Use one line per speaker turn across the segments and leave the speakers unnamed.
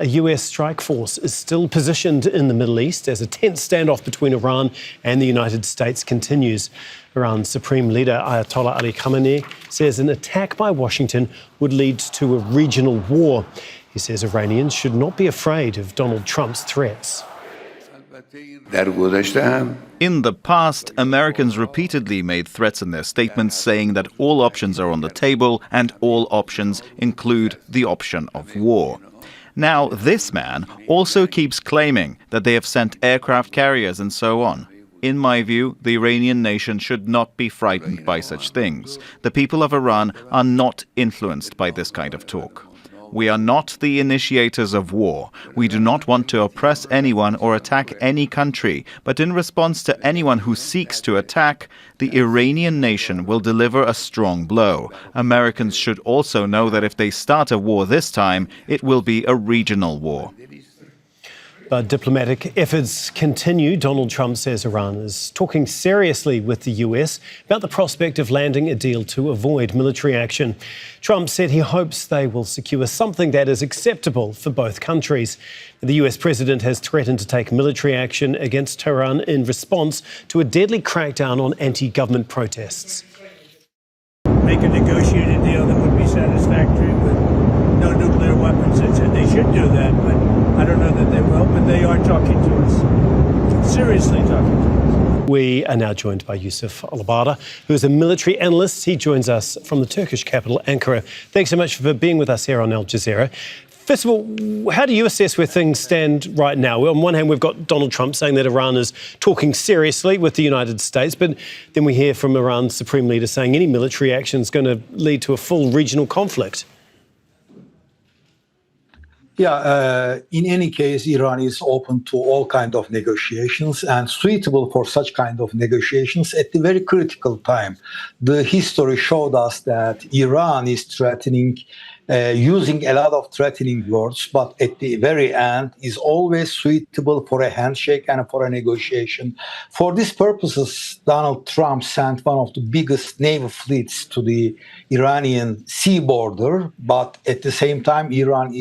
A US strike force is still positioned in the Middle East as a tense standoff between Iran and the United States continues. Iran's Supreme Leader Ayatollah Ali Khamenei says an attack by Washington would lead to a regional war. He says Iranians should not be afraid of Donald Trump's threats.
In the past, Americans repeatedly made threats in their statements saying that all options are on the table and all options include the option of war. Now, this man also keeps claiming that they have sent aircraft carriers and so on. In my view, the Iranian nation should not be frightened by such things. The people of Iran are not influenced by this kind of talk. We are not the initiators of war. We do not want to oppress anyone or attack any country. But in response to anyone who seeks to attack, the Iranian nation will deliver a strong blow. Americans should also know that if they start a war this time, it will be a regional war.
But diplomatic efforts continue. Donald Trump says Iran is talking seriously with the US about the prospect of landing a deal to avoid military action. Trump said he hopes they will secure something that is acceptable for both countries. The US president has threatened to take military action against Tehran in response to a deadly crackdown on anti-government protests.
Make a negotiated deal that would be satisfactory with no nuclear weapons. They said they should do that, but I don't know that they will, but they are talking to us, seriously talking to us.
We are now joined by Yusuf Alabarda, who is a military analyst. He joins us from the Turkish capital, Ankara. Thanks so much for being with us here on Al Jazeera. First of all, how do you assess where things stand right now? On one hand, we've got Donald Trump saying that Iran is talking seriously with the United States, but then we hear from Iran's supreme leader saying any military action is going to lead to a full regional conflict.
Yeah, in any case, Iran is open to all kinds of negotiations and suitable for such kind of negotiations at the very critical time. The history showed us that Iran is threatening, using a lot of threatening words, but at the very end is always suitable for a handshake and for a negotiation. For these purposes, Donald Trump sent one of the biggest naval fleets to the Iranian sea border, but at the same time, Iran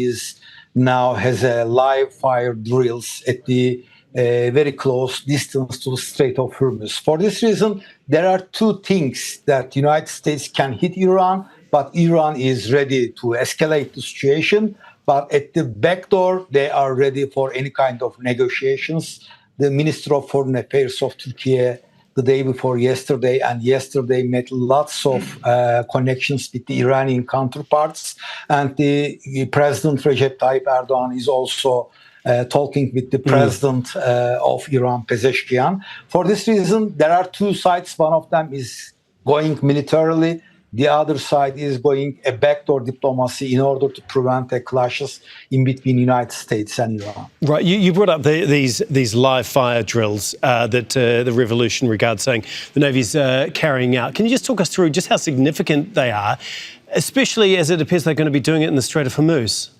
now has a live fire drills at the very close distance to the Strait of Hormuz. For this reason, there are two things that the United States can hit Iran, but Iran is ready to escalate the situation. But at the back door, they are ready for any kind of negotiations. The Minister of Foreign Affairs of Turkey the day before yesterday made lots of connections with the Iranian counterparts. And the President Recep Tayyip Erdogan is also talking with the president of Iran, Pezeshkian. For this reason, there are two sides. One of them is going militarily. The other side is going a backdoor diplomacy in order to prevent clashes in between the United States and Iran.
Right. You brought up these live fire drills that the Revolutionary Guard saying the Navy's carrying out. Can you just talk us through just how significant they are, especially as it appears they're going to be doing it in the Strait of Hormuz?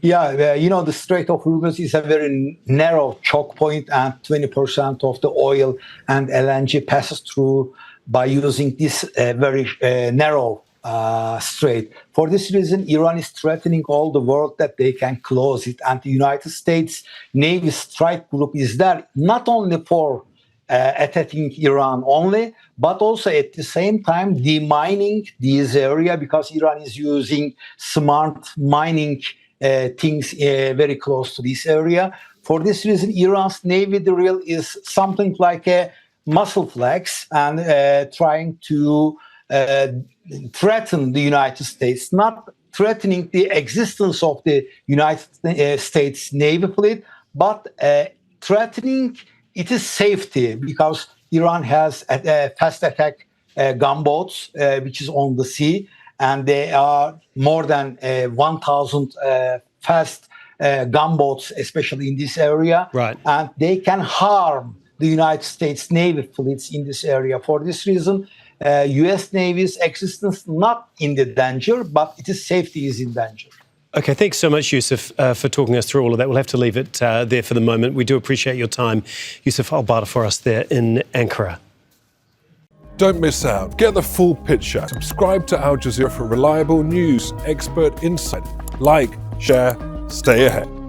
Yeah, the Strait of Hormuz is a very narrow choke point, and 20% of the oil and LNG passes through by using this very narrow strait. For this reason, Iran is threatening all the world that they can close it. And the United States Navy strike group is there not only for attacking Iran only, but also at the same time demining this area, because Iran is using smart mining things very close to this area. For this reason, Iran's Navy drill is something like a muscle flex and trying to threaten the United States, not threatening the existence of the United States Navy fleet, but threatening its safety, because Iran has fast attack gunboats, which is on the sea, and there are more than 1,000 fast gunboats, especially in this area,
right.
And they can harm the United States Navy fleets in this area. For this reason, U.S. Navy's existence not in the danger, but its safety is in danger.
OK, thanks so much, Yusuf, for talking us through all of that. We'll have to leave it there for the moment. We do appreciate your time. Yusuf Alabarda for us there in Ankara.
Don't miss out. Get the full picture. Subscribe to Al Jazeera for reliable news, expert insight. Like, share, stay ahead.